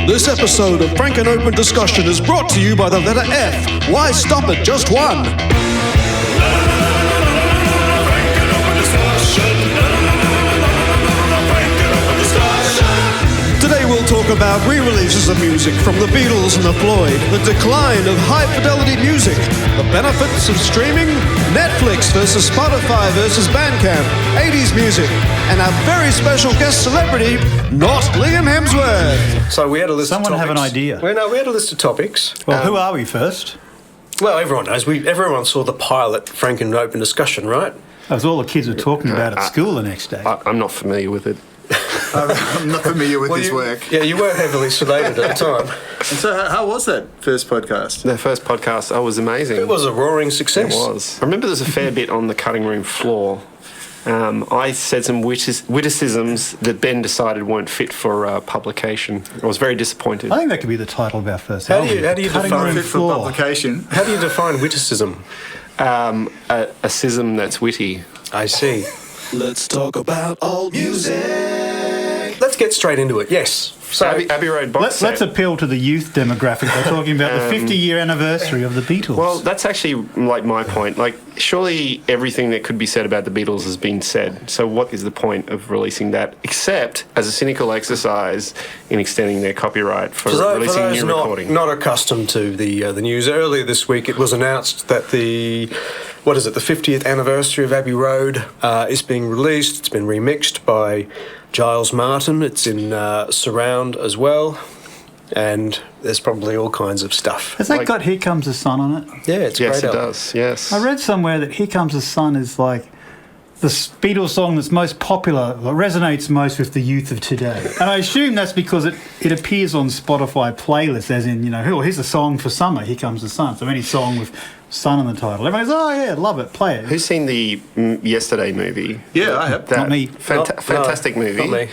This episode of Frank and Open Discussion is brought to you by the letter F. Why stop at just one? Today we'll talk about re-releases of music from the Beatles and the Floyd, the decline of high-fidelity music, the benefits of streaming, Netflix versus Spotify versus Bandcamp, 80s music, and our very special guest celebrity, not Liam Hemsworth. So we had a list Someone of topics. have an idea. Well, no, we had a list of topics. Well, who are we first? Well, everyone knows. Everyone saw the pilot Frank and Open Discussion, right? That was all the kids were talking about at school the next day. I'm not familiar with it. I'm not familiar with his work. Yeah, you were heavily sedated at the time. And so how was that first podcast? Their first podcast, was amazing. It was a roaring success. It was. I remember there's a fair bit on the cutting room floor. I said some witticisms that Ben decided weren't fit for publication. I was very disappointed. I think that could be the title of our first How album. do you Cutting define Room Fit for Floor. publication. How do you define witticism? A schism that's witty. I see. Let's talk about old music. Let's get straight into it. Yes. So, Abbey Road box set. Let's appeal to the youth demographic. We're talking about the 50-year anniversary of the Beatles. Well, that's actually like my point. Like, surely everything that could be said about the Beatles has been said. So what is the point of releasing that, except as a cynical exercise in extending their copyright for releasing new recording? not accustomed to the news, earlier this week it was announced that the 50th anniversary of Abbey Road is being released. It's been remixed by Giles Martin. It's in surround as well, and there's probably all kinds of stuff. Has that got Here Comes the Sun on it? Yeah, it's a Yes, great it album. does. Yes. I read somewhere that Here Comes the Sun is like the Beatles song that's most popular, that resonates most with the youth of today. And I assume that's because it appears on Spotify playlists, as in, here's a song for summer, Here Comes the Sun. So any song with sun in the title. Everyone goes, oh yeah, love it, play it. Who's seen the Yesterday movie? Yeah, I have. That Not me. fantastic movie. Not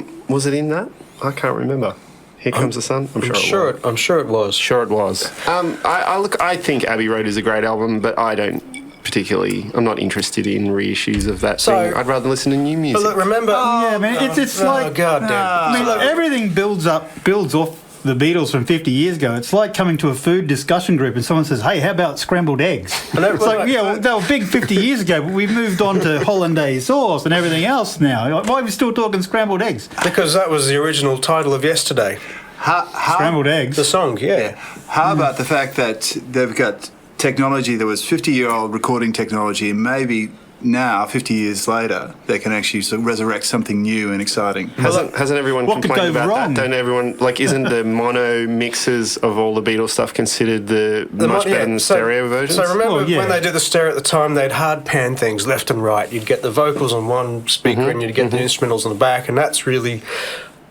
me. Was it in that? I can't remember. Here Comes the Sun. I'm sure it was. Sure it was. I think Abbey Road is a great album, but I'm not interested in reissues of that thing. I'd rather listen to new music. But look, remember... Yeah, man, it's like... God damn. Everything builds off the Beatles from 50 years ago. It's like coming to a food discussion group and someone says, hey, how about scrambled eggs? It's like, they were big 50 years ago, but we've moved on to hollandaise sauce and everything else now. Why are we still talking scrambled eggs? Because that was the original title of Yesterday. Scrambled eggs. The song, yeah. How about the fact that they've got technology that was 50-year-old recording technology, and maybe now, 50 years later, they can actually sort of resurrect something new and exciting. Hasn't everyone What could complained go about wrong? that? Don't everyone, isn't the mono mixes of all the Beatles stuff considered much better than the stereo versions? So remember Well, yeah. when they did the stereo at the time, they'd hard pan things left and right. You'd get the vocals on one speaker and you'd get the instrumentals on the back, and that's really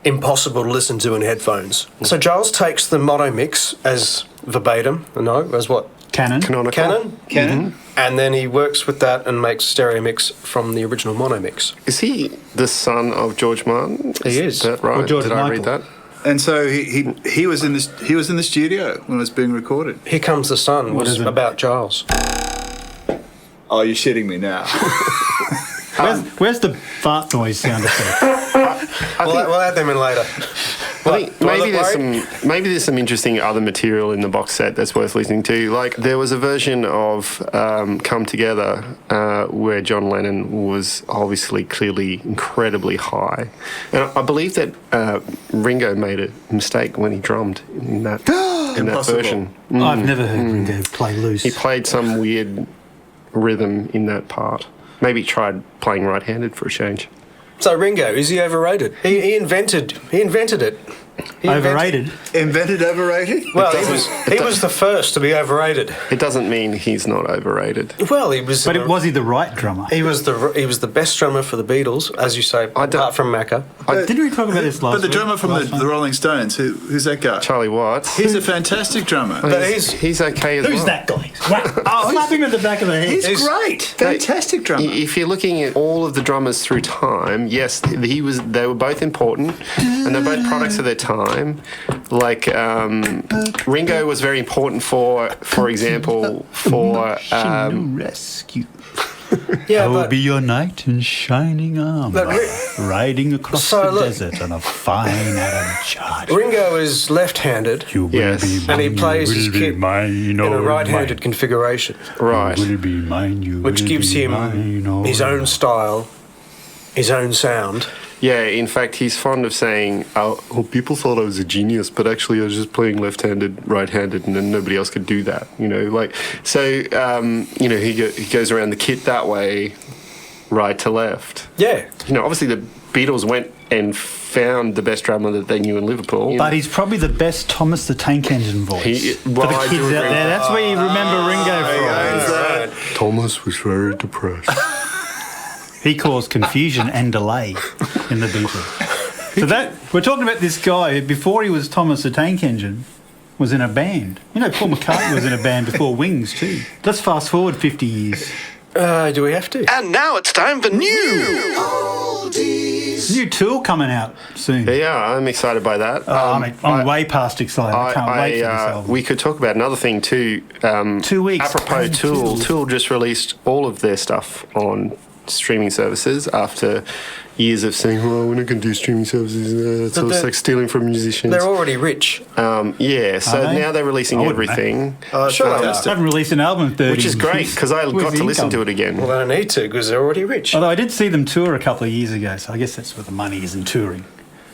impossible to listen to in headphones. So Giles takes the mono mix as verbatim, as what? Canon. Canonical. Canon. And then he works with that and makes stereo mix from the original mono mix. Is he the son of George Martin? He is. That right? Or George Did I read Michael. that? And so he was in the studio when it was being recorded. Here Comes the Sun What was is it? about Giles. Oh, you're shitting me now. Where's the fart noise sound effect? We'll add them in later. I think Do I maybe look maybe there's some interesting other material in the box set that's worth listening to. Like there was a version of "Come Together" where John Lennon was clearly incredibly high, and I believe that Ringo made a mistake when he drummed in that Impossible. version. I've never heard Ringo play loose. He played some weird rhythm in that part. Maybe he tried playing right-handed for a change. So Ringo, is he overrated? He invented it. Overrated. Invented overrated? Well, he was the first to be overrated. It doesn't mean he's not overrated. Well, he was. But was he the right drummer? He was the best drummer for the Beatles, as you say, apart from Macca. Didn't we talk about this last But the week? drummer from Last the time? Rolling Stones, who's that guy? Charlie Watts. He's a fantastic drummer. But He's okay as well. Who's that guy? Slap him at the back of the head. He's great. Fantastic drummer. If you're looking at all of the drummers through time, yes, they were both important, and they're both products of their time. Like Ringo was very important for example, for Rescue. Yeah, I will but be your knight in shining armor, riding across So the look- desert on a fine Adam charger. Ringo is left-handed You will Yes. be and he mine, plays you his will be kit mine, in a oh, right-handed mine. configuration, Right. You will be mine, you which will gives be him mine, oh, his own style, his own sound. Yeah, in fact, he's fond of saying, oh, well, people thought I was a genius, but actually I was just playing left-handed, right-handed, and then nobody else could do that, you know? Like, so, you know, he goes around the kit that way, right to left. Yeah. You know, obviously the Beatles went and found the best drummer that they knew in Liverpool. But he's probably the best Thomas the Tank Engine voice. Well, For the I kids do out agree. there, that's where you remember Ringo from. Thomas was very depressed. He caused confusion and delay in the Beatles. So that we're talking about this guy who, before he was Thomas the Tank Engine, was in a band. You know, Paul McCartney was in a band before Wings too. Let's fast forward 50 years. Do we have to? And now it's time for new. New Tool coming out soon. Yeah, I'm excited by that. I'm way past excited. I can't wait for this album. We could talk about another thing too. 2 weeks. Apropos Tool, Tool. Tool just released all of their stuff on streaming services after years of saying, "Oh, we're not going to do streaming services. It's But like stealing from musicians." They're already rich. Yeah, so Are they? now they're releasing I wouldn't, everything, Sure they I are. haven't released an album in 30 which is great years. because I Where's got the to listen income? to it again. Well, they don't need to because they're already rich. Although I did see them tour a couple of years ago, so I guess that's where the money is in touring.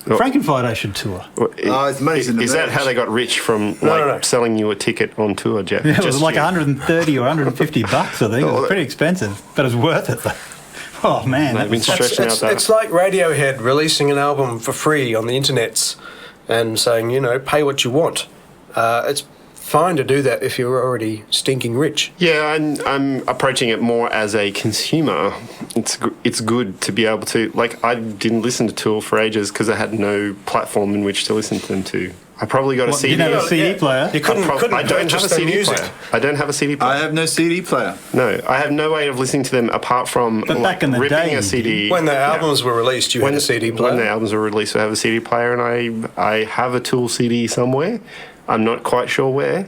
Frankenfido should tour. it's money's in the Is that merch. how they got rich from No. selling you a ticket on tour, Jeff? Yeah, it was Just like you. 130 or 150 bucks, I think. It was pretty expensive, but it was worth it. Though. Oh man, They've that been was stretching out that. It's like Radiohead releasing an album for free on the internets and saying, you know, pay what you want. It's fine to do that if you're already stinking rich. Yeah, I'm approaching it more as a consumer. It's good to be able to, like, I didn't listen to Tool for ages because I had no platform in which to listen to them to. I probably got a What, CD. you didn't have a CD Yeah. player? You couldn't I don't have purchase a their CD music. player. I don't have a CD player. I have no CD player. No, I have no way of listening to them apart from But back in the ripping day, a CD. When the albums were released, you had a CD player. When the albums were released, I have a CD player, and I have a Tool CD somewhere. I'm not quite sure where,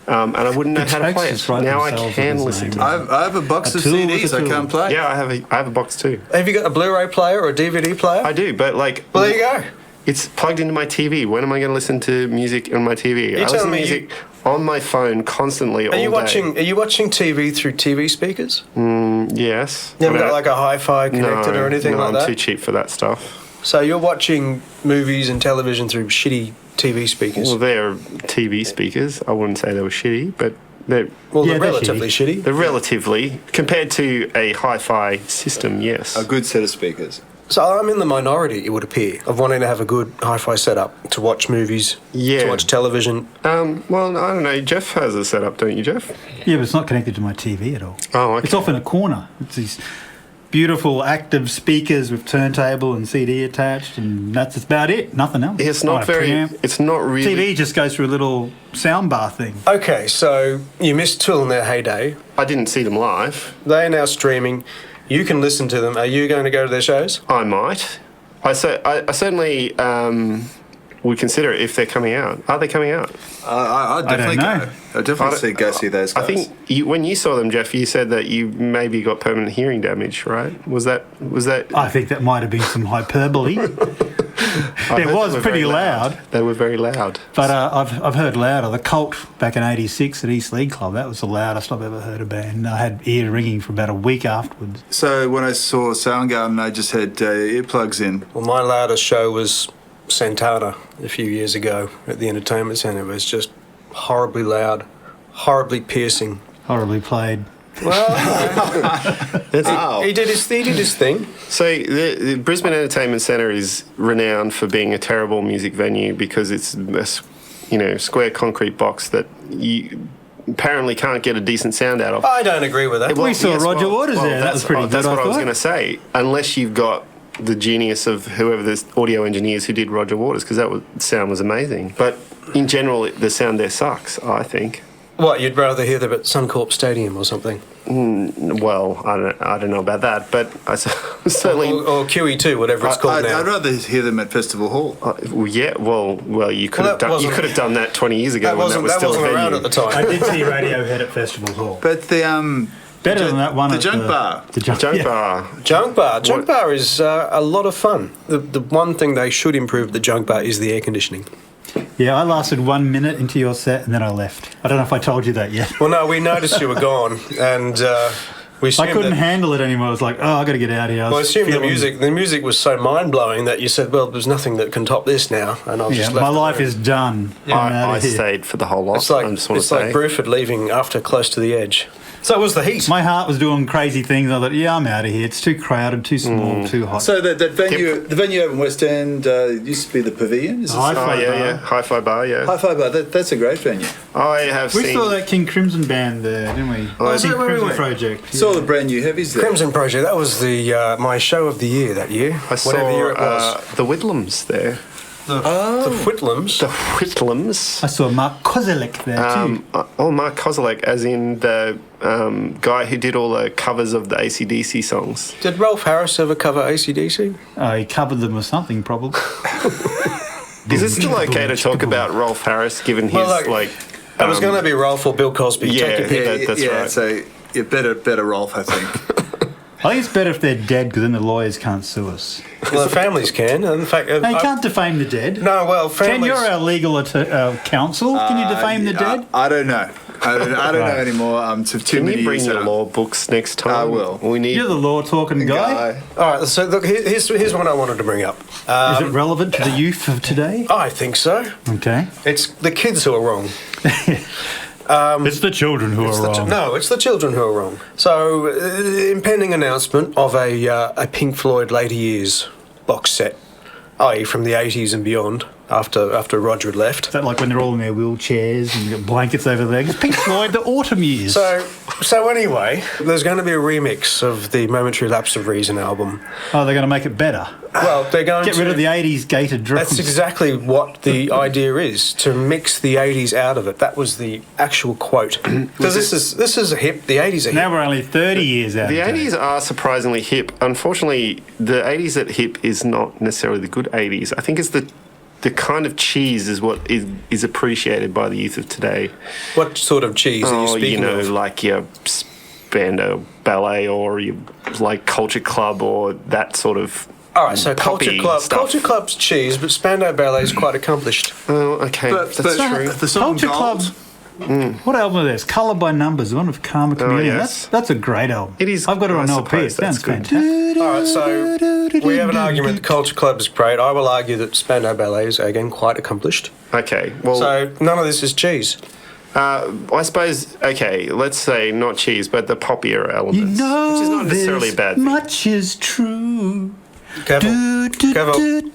and I wouldn't know The how to tracks play just it. write Now I themselves can with his listen name. to them. I have a box A of tool with CDs a I tool. can't play. Yeah, I have a box too. Have you got a Blu-ray player or a DVD player? I do, but like, Well, there you go. it's plugged into my TV. When am I going to listen to music on my TV? I listen to telling me music on my phone constantly all Are you day. watching TV through TV speakers? Yes. You haven't I mean, got like a hi-fi connected or anything no, like I'm that? too cheap for that stuff. So you're watching movies and television through shitty TV speakers. Well, they're TV speakers. I wouldn't say they were shitty, but they're Well, Yeah, they're they're relatively shitty. they're relatively compared to a hi-fi system. Yes. A good set of speakers. So I'm in the minority, it would appear, of wanting to have a good hi-fi setup to watch movies, Yeah. to watch television. Well, I don't know. Jeff has a setup, don't you, Jeff? Yeah, but it's not connected to my TV at all. Oh, okay. It's off in a corner. It's these beautiful active speakers with turntable and CD attached, and that's about it. Nothing else. It's not a very. preamp. It's not really. TV just goes through a little soundbar thing. Okay, so you missed Tool in their heyday. I didn't see them live. They are now streaming. You can listen to them. Are you going to go to their shows? I might. I certainly would consider it if they're coming out. Are they coming out? I'd definitely know. go. I'd definitely go see those guys. I think when you saw them, Jeff, you said that you maybe got permanent hearing damage, right? Was that? I think that might have been some hyperbole. I It heard was they were pretty very loud. They were very loud. But I've heard louder. The Cult back in '86 at East League Club, that was the loudest I've ever heard a band. I had ear ringing for about a week afterwards. So when I saw Soundgarden, I just had earplugs in. Well, my loudest show was Santana a few years ago at the Entertainment Centre. It was just horribly loud, horribly piercing. Horribly played. Well, he did his thing. So the Brisbane Entertainment Centre is renowned for being a terrible music venue because it's a square concrete box that you apparently can't get a decent sound out of. I don't agree with that. We saw Roger Waters there. That was pretty good, That's what I I was thought. going to say. Unless you've got the genius of whoever the audio engineers who did Roger Waters, because sound was amazing. But in general, the sound there sucks, I think. What, you'd rather hear them at Suncorp Stadium or something? Well, I don't know about that, but I certainly. Or QE2, whatever it's called now. I'd rather hear them at Festival Hall. Well, you could Well, have that done. You wasn't- could have done that 20 years ago That when that wasn't, was that still wasn't a venue. around at the time. I did see Radiohead at Festival Hall. But Better than that one. The at Junk Bar. The junk, Junk yeah. Bar. Junk Bar is a lot of fun. The one thing they should improve at the Junk Bar is the air conditioning. Yeah, I lasted 1 minute into your set and then I left. I don't know if I told you that yet. Well, no, we noticed you were gone, and we assumed I couldn't that, handle it anymore. I was like, oh, I got to get out of here. well, I assumed the music was so mind blowing that you said, well, there's nothing that can top this now, and I'll Yeah, just my left the life room. is done. I'm out I of here. stayed for the whole lot. It's like I just want it's to say. like Bruford leaving after Close to the Edge. So it was the heat. My heart was doing crazy things. I thought, yeah, I'm out of here. It's too crowded, too small, too hot. So that venue, the venue over in West End used to be the Pavilion. Is this Hi-Fi Oh, yeah, Bar. yeah. Hi-Fi Bar, yeah. Hi-Fi Bar. That's a great venue. I have We seen... saw that King Crimson band there, didn't we? Oh, is King that where we Crimson went? Project. Saw the brand new heavies there. Crimson Project. That was the my show of the year that year. I saw whatever year it was. the Whitlams there. The Whitlams. The Whitlams. I saw Mark Kozelek there too. Mark Kozelek, as in the guy who did all the covers of the AC/DC songs. Did Rolf Harris ever cover AC/DC? He covered them with something, probably. Is it still okay to talk about Rolf Harris, given his, Well, like... It was going to be Rolf or Bill Cosby. Yeah, Take your pick. yeah. That's right. So you better Rolf, I think. I think it's better if they're dead because then the lawyers can't sue us. Well, the families can. In fact, No, you can't defame the dead. No, well, Ken, families. you're our legal counsel. Can you defame the dead? I don't know. I don't know Right. anymore. Too Can many you bring years your out. law books next time? I will. We need... You're the law talking guy. All right, so look, here's one I wanted to bring up. Is it relevant to the youth of today? I think so. Okay. It's the kids who are wrong. It's the children who are wrong. No, it's the children who are wrong. So, impending announcement of a Pink Floyd Later Years box set, i.e. from the 80s and beyond, after Roger had left. Is that like when they're all in their wheelchairs and you've got blankets over their legs? Pink Floyd, the autumn years. So anyway, there's going to be a remix of the Momentary Lapse of Reason album. Oh, they're going to make it better. Well, they're going Get to rid of the 80s gated drums. That's exactly what the idea is, to mix the 80s out of it. That was the actual quote. Because this is a hip. The 80s are hip. Now we're only 30 years out. The of date. 80s are surprisingly hip. Unfortunately, the 80s at hip is not necessarily the good 80s. I think it's the kind of cheese is what is appreciated by the youth of today. What sort of cheese are you speaking of? like your Spandau Ballet or your like Culture Club or that sort of. All right, so Culture poppy Club. stuff. Culture Club's cheese, but Spandau Ballet is quite accomplished. Oh, okay, But that's true. the song Culture Gold, Club. What album is this? Colour by Numbers, the one with Karma Chameleon. yes. That's a great album. It is, I've got it I on LP. It suppose that's sounds good. fantastic. All right, so we have an argument. Culture Club is great. I will argue that Spandau Ballet is, again, quite accomplished. Okay, well, So none of this is cheese. I suppose, okay, let's say not cheese, but the poppier elements, You know which is not necessarily a this bad thing. much is true. Careful. Careful.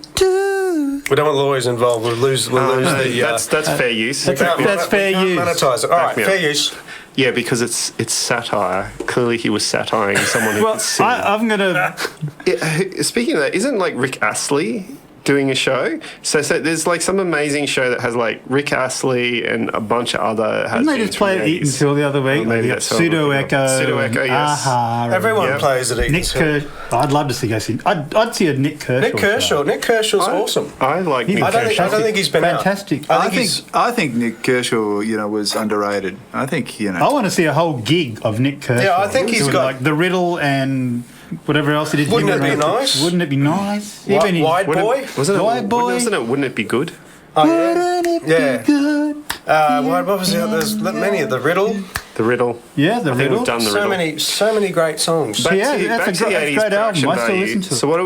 We don't want lawyers involved. We'll lose No, the... that's fair use. That's fair use. Monetize it. All right, me up. fair use. Yeah, because it's satire. Clearly, he was satiring someone who Well, could sing. I'm going to... Speaking of that, isn't like Rick Astley doing a show? So there's like some amazing show that has like Rick Astley and a bunch of other. Didn't they just play at Eatonville the other week? maybe They got that's what I'm Pseudo looking Echo. at. Pseudo Echo, yes. Aha. and Everyone Yeah. plays at Nick Eaton's. Kershaw. I'd love to see go see. I'd see a Nick Kershaw. Nick Kershaw. show. Nick Kershaw's awesome. I like He's Nick I don't Kershaw. think he's been out. fantastic. I I think think he's- I think Nick Kershaw, was underrated. I think I want to see a whole gig of Nick Kershaw. Yeah, I think he's doing, got- like the riddle and whatever else he did. Wouldn't Him it be and- nice? Wouldn't it be nice? Wide, his- Wide Boy. Wasn't it? White Boy. Wouldn't it be good? Oh, yeah. Wouldn't it Yeah. be good? What was the other? There's many of the Riddle. The riddle. Yeah, the I think riddle. we've done the riddle. So many great songs. Back Yeah, to, that's back a to the great- 80s great album. production I still value. listen to it. So what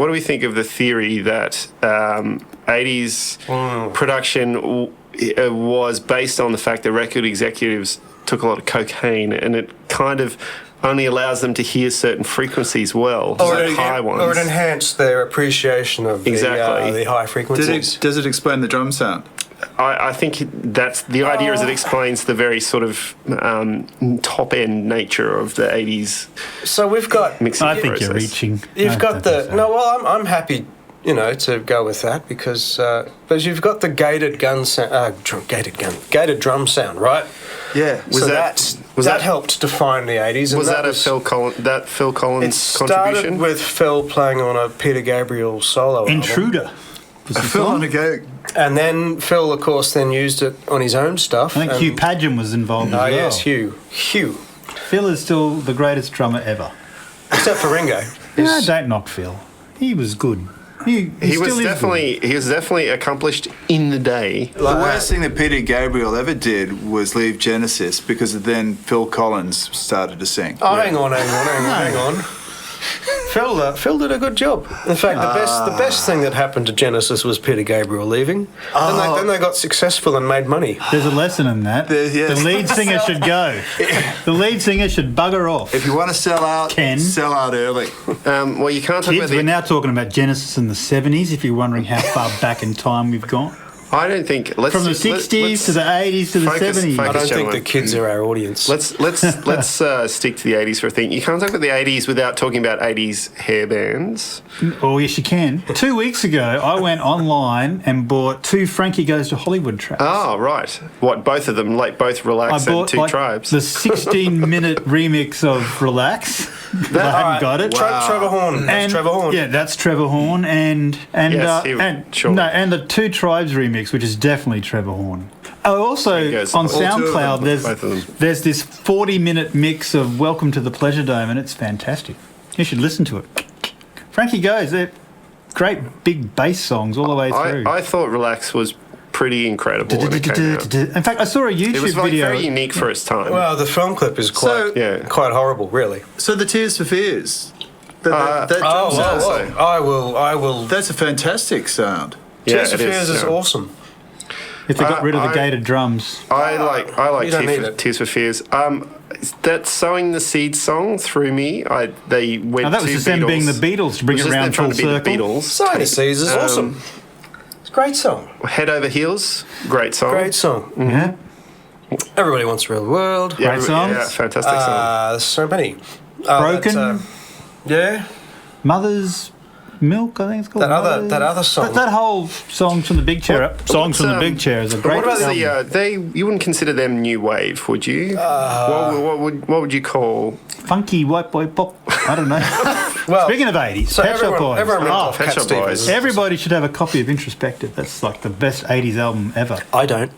do we think of the theory that 80s production was based on the fact that record executives took a lot of cocaine and it kind of only allows them to hear certain frequencies well, like high ones. Or it enhanced their appreciation of Exactly. the high frequencies. does it explain the drum sound? I think that's the idea is it explains the very sort of top end nature of the 80s So we've got. mixing I think process. you're reaching. You've I got don't think the so. no. Well, I'm happy, to go with that because but you've got the gated drum sound, right? Yeah. So that- that helped define the 80s. And Was that was, Phil It Collins started contribution? with Phil playing on a Peter Gabriel solo album. Intruder. Was the Phil song? on a go. And then Phil, of course, then used it on his own stuff. I think and- Hugh Padgham was involved as Oh well. yes, Hugh. Phil is still the greatest drummer ever. Except for Ringo. No, don't knock Phil. He was good. He was definitely accomplished in the day. The worst thing that Peter Gabriel ever did was leave Genesis because then Phil Collins started to sing. Oh, hang on. Phil did a good job. In fact, the best thing that happened to Genesis was Peter Gabriel leaving. Then they got successful and made money. There's a lesson in that. Yes. The lead singer should go. The lead singer should bugger off. If you want to sell out, Ken. sell out early. Well, you can't talk Kids, about we're now talking about Genesis in the 70s, if you're wondering how far back in time we've gone. I don't think... From the 60s to the 80s to the 70s. I don't think gentlemen. the kids are our audience. Let's stick to the 80s for a thing. You can't talk about the 80s without talking about 80s hair bands. Oh, yes, you can. 2 weeks ago, I went online and bought 2 Frankie Goes to Hollywood tracks. Oh, right. What, both of them, like both Relax and Two Tribes? The 16-minute remix of Relax. I haven't got it. Trevor Horn. That's Trevor Horn. Yeah, that's Trevor Horn, and the Two Tribes remix, which is definitely Trevor Horn. Oh, also on SoundCloud, there's this 40-minute mix of Welcome to the Pleasure Dome, and it's fantastic. You should listen to it. Frankie Goes, they're great big bass songs all the way through. I thought Relax was pretty incredible when it came out. In fact, I saw a YouTube It was video. very unique for its time. Well, the film clip is quite horrible, really. So the Tears for Fears. That drum sound. I will. That's a fantastic sound. Tears for Fears is awesome. If they got rid of the gated drums. I like You don't need it. Tears for Fears. That Sowing the Seed song threw me. They went That was to just them Beatles. being the Beatles to bring it around full circle. Beatles. Sowing the Seeds is awesome. It's a great song. Head Over Heels, great song. Great song. Yeah. Everybody Wants to Rule the World. Great songs. Yeah, fantastic song. There's so many. Broken. Yeah. Mother's Milk, I think it's called. That other song. That whole Songs from the Big Chair. Songs from the Big Chair is a great. What about album. you wouldn't consider them new wave, would you? What would you call Funky white boy pop? I don't know. Well, Speaking of 80s, so Pet Shop Boys. everyone ripped off Pet Cat Shop Stevens. Boys. Everybody should have a copy of Introspective. That's like the best 80s album ever. I don't.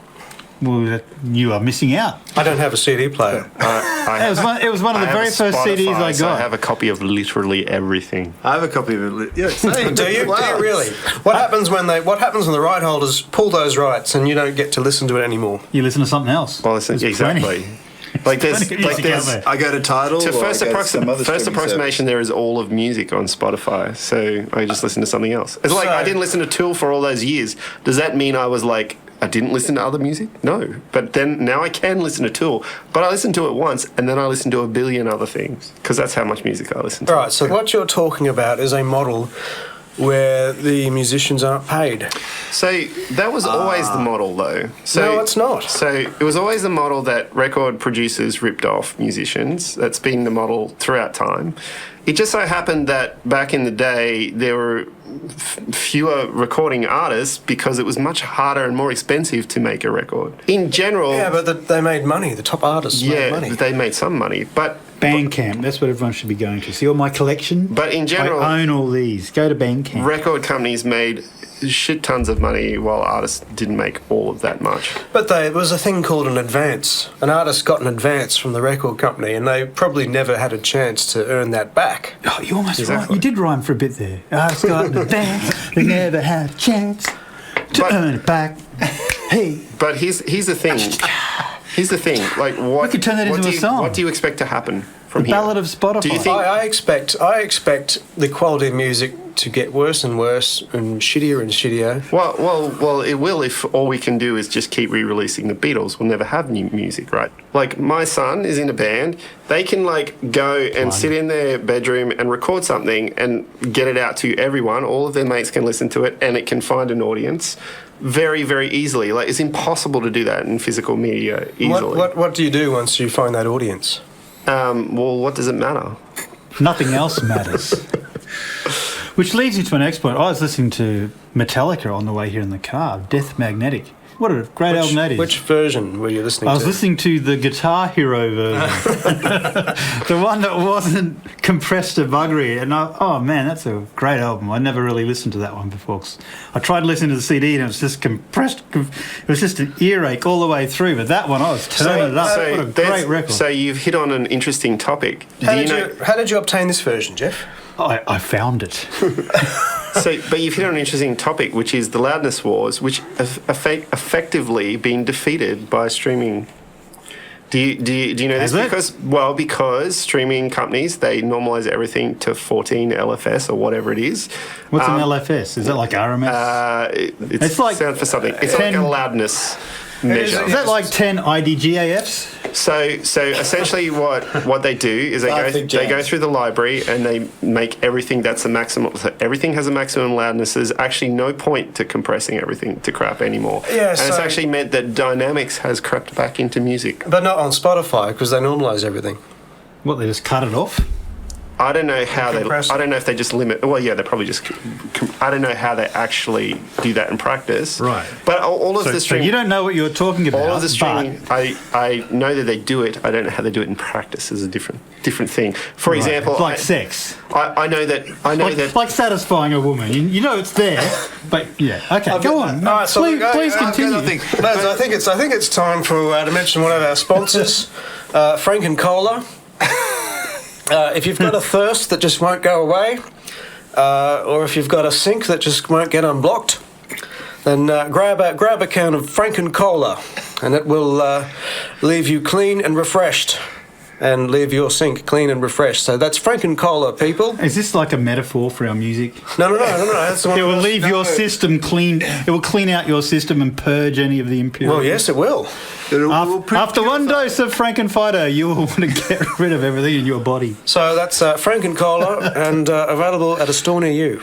Well, you are missing out. I don't have a CD player. It was one of the very first CDs I So I got. have a copy of literally everything. I have a copy of it. Yeah, same. Do you? Wow. Do you really? What happens when the right holders pull those rights and you don't get to listen to it anymore? You listen to something else. Well, There's exactly. plenty. Like there's Plenty of music out there. I go to Tidal. To or first, I go to some other first streaming approximation, there is all of music on Spotify, so I just listen to something else. It's like So- I didn't listen to Tool for all those years. Does that mean I was like I didn't listen to other music? No, but then now I can listen to Tool, but I listened to it once, and then I listened to a billion other things because that's how much music I listen to. All right. So what you're talking about is a model where the musicians aren't paid. So that was always the model, though. So, No, it's not. So it was always the model that record producers ripped off musicians. That's been the model throughout time. It just so happened that back in the day there were fewer recording artists because it was much harder and more expensive to make a record. In general, Yeah, but they made money. The top artists made money. they made some money, but Bandcamp. That's what everyone should be going to. See all my collection? But in general, I own all these. Go to Bandcamp. record companies made shit tons of money while artists didn't make all of that much. But there was a thing called an advance. An artist got an advance from the record company, and they probably never had a chance to earn that back. Oh, you almost Exactly. right. You did rhyme for a bit there. I was got an advance. They never had a chance to But- earn it back. Hey. But here's the thing. Here's the thing. Like what? We could turn that what into do a song. What do you expect to happen from The here? Ballad of Spotify. Do you think? I expect the quality of music to get worse and worse and shittier. Well, it will if all we can do is just keep re-releasing the Beatles. We'll never have new music, right? Like, my son is in a band. They can, like, go and sit in their bedroom and record something and get it out to everyone. All of their mates can listen to it, and it can find an audience very, very easily. Like, it's impossible to do that in physical media easily. What do you do once you find that audience? Well, what does it matter? Nothing else matters. Which leads me to my next point. I was listening to Metallica on the way here in the car, Death Magnetic. What a great album that is. Which version were you listening to? I was listening to the Guitar Hero version, the one that wasn't compressed to buggery, and oh man, that's a great album. I never really listened to that one before. 'Cause I tried listening to the CD and it was just compressed. It was just an earache all the way through. But that one, I was turning it up. What a great record! So you've hit on an interesting topic. How did you obtain this version, Jeff? I found it. But you've hit on an interesting topic, which is the loudness wars, which have effectively been defeated by streaming. Do you know this? Because streaming companies, they normalise everything to 14 LFS or whatever it is. What's an LFS? Is that like RMS? It's like sound for something. It's like a loudness measure. Is that like 10 IDGAFs? So essentially, what they do is they go through the library and they make everything that's a maximum. So everything has a maximum loudness. There's actually no point to compressing everything to crap anymore. Yeah, and it's actually meant that dynamics has crept back into music. But not on Spotify because they normalise everything. What, they just cut it off? I don't know how they. I don't know if they just limit. Well, yeah, they probably just. I don't know how they actually do that in practice. Right. But all of the streaming. So you don't know what you're talking about. All of the streaming. I know that they do it. I don't know how they do it in practice. Is a different thing. For example, it's like sex. I know that. Like satisfying a woman. You know it's there, but yeah. Okay, go on. All right, so please continue. Lads, I think it's time for to mention one of our sponsors, Franken Cola. If you've got a thirst that just won't go away, or if you've got a sink that just won't get unblocked, then grab a can of Franken Cola, and it will leave you clean and refreshed, and leave your sink clean and refreshed. So that's Franken Cola, people. Is this like a metaphor for our music? No. That's the one. It will leave your system clean. It will clean out your system and purge any of the impurities. Well, yes, it will. After one dose of Frankenfighter, you will want to get rid of everything in your body. So that's Franken Cola, and available at a store near you.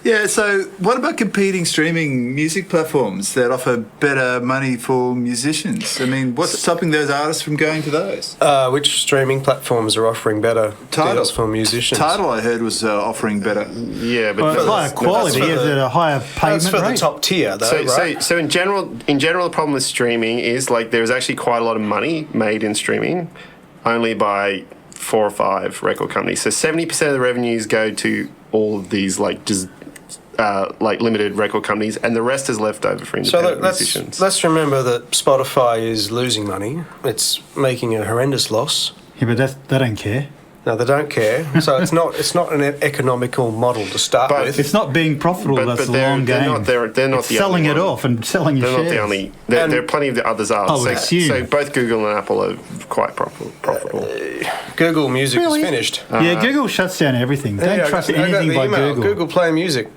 Yeah, so what about competing streaming music platforms that offer better money for musicians? I mean, what's stopping those artists from going to those? Which streaming platforms are offering better deals for musicians? Tidal, I heard, was offering better. Yeah, but it's higher quality. Is it a higher payment That's for rate? the top tier, though, right? So in general, the problem with streaming is like there's actually quite a lot of money made in streaming, only by 4 or 5 record companies. So 70% of the revenues go to all of these like limited record companies, and the rest is left over for independent musicians. Let's remember that Spotify is losing money. It's making a horrendous loss. Yeah, but they don't care. No, they don't care. So it's not an economical model to start with. It's not being profitable. That's a long game. They're not it's the selling only it one. off and selling your They're shares. not the only. There are plenty of the others are. So both Google and Apple are quite profitable. Google Music is finished. Yeah, Google shuts down everything. Don't trust anything by Google. Google Play Music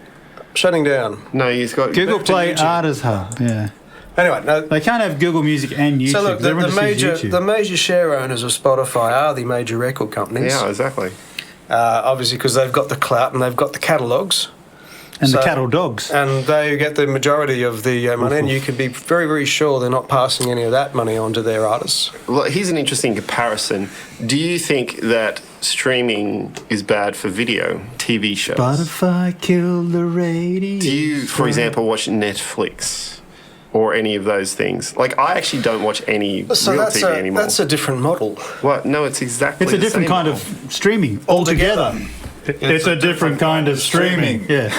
shutting down. No, he's got Google Play Artist Hub. Yeah. Anyway, no, they can't have Google Music and YouTube. So look, the major share owners of Spotify are the major record companies. Yeah, exactly. Obviously, because they've got the clout and they've got the catalogues. And the cattle dogs. And they get the majority of the money, and you can be very, very sure they're not passing any of that money on to their artists. Well, here's an interesting comparison. Do you think that streaming is bad for video, TV shows? Spotify killed the radio. Do you, for example, watch Netflix? Or any of those things. Like, I actually don't watch any real TV anymore. That's a different model. What? No, it's exactly the same. It's a different kind of streaming altogether. It's a different kind of streaming. Yeah.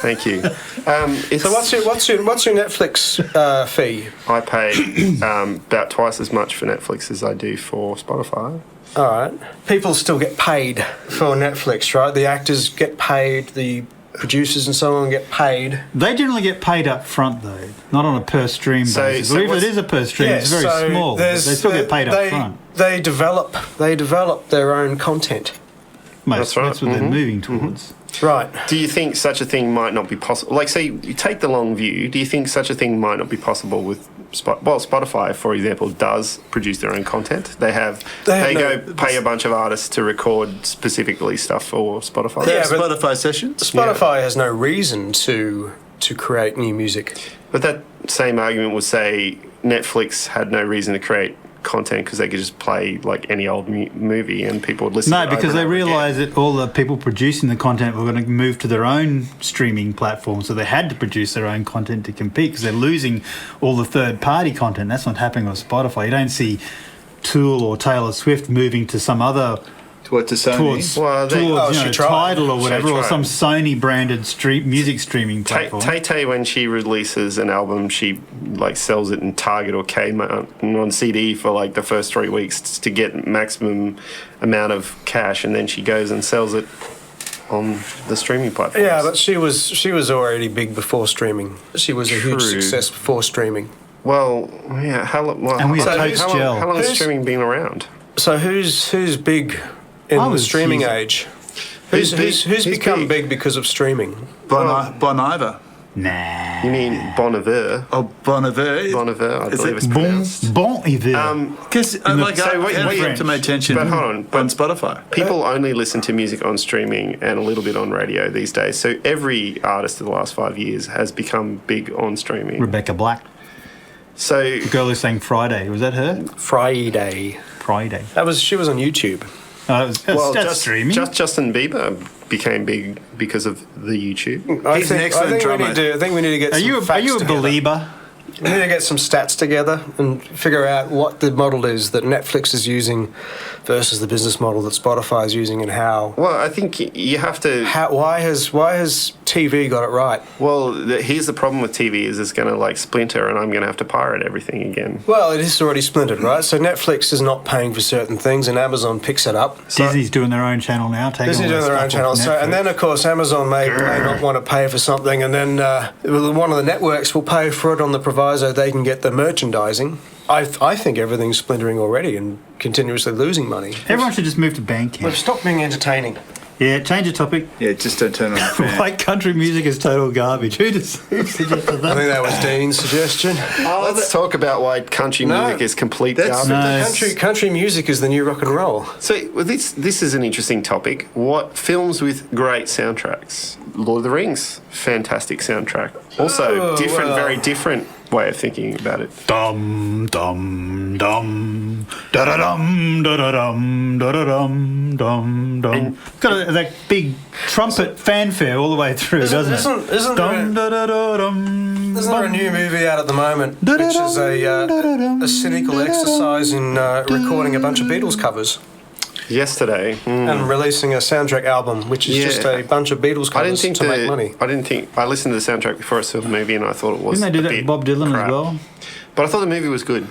Thank you. So what's your Netflix fee? I pay about twice as much for Netflix as I do for Spotify. All right. People still get paid for Netflix, right? The actors get paid, the producers and so on get paid. They generally get paid up front, though, not on a per stream basis. Or if it is a per stream, it's very small. They still get paid up front. They develop their own content. That's what they're moving towards. Right. Do you think such a thing might not be possible? Like, say, you take the long view. Do you think such a thing might not be possible with Spotify, for example, does produce their own content. They pay a bunch of artists to record specifically stuff for Spotify. Yeah, Spotify sessions. Spotify has no reason to create new music. But that same argument would say Netflix had no reason to create content because they could just play like any old movie and people would listen. No, to it because over they and over again. realised that all the people producing the content were going to move to their own streaming platform, so they had to produce their own content to compete because they're losing all the third-party content. That's not happening on Spotify. You don't see Tool or Taylor Swift moving to some other Towards the Sony. towards Well, they- you she know, tried. Tidal or She whatever, or tried. some Sony-branded music streaming platform. Tay when she releases an album, she like sells it in Target or Kmart on CD for like the first 3 weeks to get maximum amount of cash, and then she goes and sells it on the streaming platforms. Yeah, but she was already big before streaming. She was a huge True. success before streaming. well, yeah. And we had Totes Gel. How long has Who's- streaming been around? So who's big in I the was streaming huge. age? Who's Who's big? become big because of streaming? Bon Iver. Nah. You mean Bon Iver? Oh, Bon Iver. Bon Iver, I Is believe it it's Bon, pronounced. bon hiver. Because the- like, so I wait, can't wait, get to my attention but hold on, but- on Spotify. People only listen to music on streaming and a little bit on radio these days. So every artist of the last 5 years has become big on streaming. Rebecca Black. So The girl who sang Friday. Was that her? Friday. Friday. She was on YouTube. That's streaming. just Justin Bieber became big because of the YouTube. He's an excellent drummer. I think we need to get Are some you facts a together. believer? We need to get some stats together and figure out what the model is that Netflix is using versus the business model that Spotify is using, and how. Well, I think you have to. Why has TV got it right? Well, here's the problem with TV is it's going to like splinter, and I'm going to have to pirate everything again. Well, it is already splintered, right? So Netflix is not paying for certain things, and Amazon picks it up. Disney's doing their own channel now. Disney's doing their own channel. So, and then, of course, Amazon may not want to pay for something, and then one of the networks will pay for it on the proviso they can get the merchandising. I think everything's splintering already and continuously losing money. Everyone should just move to We've Bandcamp. stopped being entertaining. Yeah, change the topic. Yeah, just don't turn on the fan. Like country music is total garbage. Who suggested I that? think that was Dean's suggestion. Let's talk about why country No. music is complete That's- garbage. No. Country music is the new rock and roll. So well, this is an interesting topic. What films with great soundtracks? Lord of the Rings, fantastic soundtrack. Also, Oh, different, well. very different way of thinking about it. Dum dum dum da da dum da da dum da da dum dum dum. Got that big trumpet fanfare all the way through, doesn't it? Isn't there Dum da da da dum. Isn't there a new movie out at the moment which is a cynical exercise in recording a bunch of Beatles covers Yesterday, and releasing a soundtrack album, which is Yeah. just a bunch of Beatles I didn't covers think to make money. I listened to the soundtrack before I saw the movie, and I thought it was. Didn't they do a that bit with Bob Dylan crap. as well? But I thought the movie was good.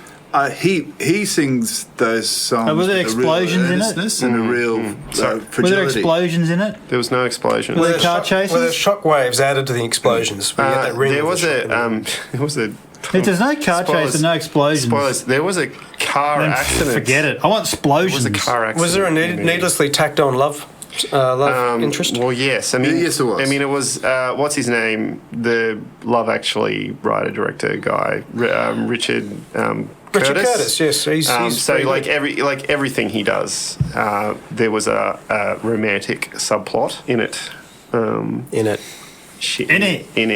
He sings those songs. were there with a real explosions in it? earnestness and a real Sorry. Were there fragility. explosions in it? There was no explosion. Were there car chases? Where there's shock waves added to the explosions. We get that ring There of was the shock wave. there was a. If there's no car Spoilers. chase and no explosions, Spoilers. There was a car then accident. forget it. I want explosions. There was a car accident. Was there a in the movie. needlessly tacked on love interest? Well, yes. I mean, Yes, it was. I mean, it was. What's his name? The Love Actually writer director guy, Richard. Richard Curtis, yes. He's So very like good. everything he does, there was a romantic subplot in it. in it. Shit, In it. in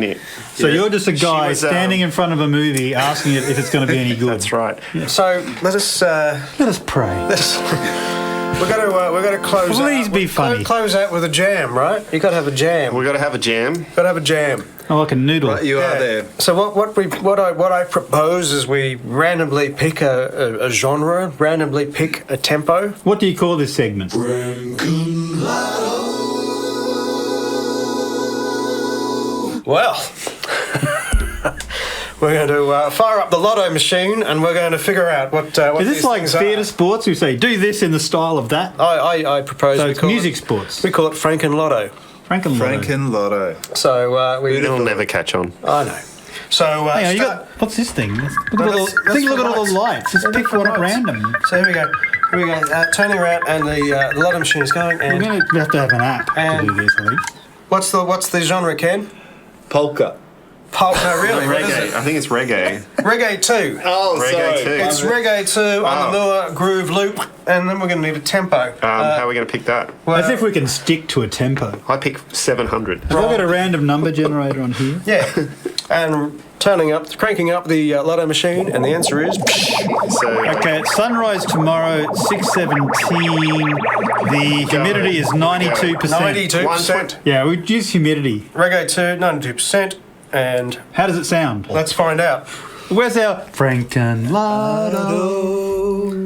it. So you're just a She guy was, standing in front of a movie asking it if it's going to be any good. That's right. So let us Let us pray. we're going to close. Please out. be funny. Close out with a jam, right? You got to have a jam. We got to have a jam. Got to have a jam. Oh, like a noodle. Right, you are there. So what I propose is we randomly pick a genre, randomly pick a tempo. What do you call this segment? Well, we're going to fire up the lotto machine, and we're going to figure out what. Is these this like things are. theatre sports? We say, do this in the style of that. I propose. So we it's call music it, sports. We call it Franken Lotto. Franken Franken Lotto. So we. It'll never catch on. I know. So Hang on, you start- got, what's this thing? Look at No, all, that's- that's look at for all the lights. Just pick one at lights. random. So here we go. Here we go. Turning around, and the lotto machine is going. We're And going to have to have an app to And- do this, I think. what's the genre, Ken? Polka. Pulp? No, really. What is Reggae. it? I think it's reggae. Reggae 2. Oh, Reggae too. It's Reggae 2 on the Miller groove loop, and then we're going to need a tempo. How are we going to pick that? As if we can stick to a tempo. I pick 700. Have I got a random number generator on here? Yeah. And cranking up the Lotto machine, and the answer is So Okay, at sunrise tomorrow, 6:17. The humidity is 92%. 92%. Yeah, we use humidity. Reggae 2, 92%. And How does it sound? let's find out. Where's our Frankenlotto?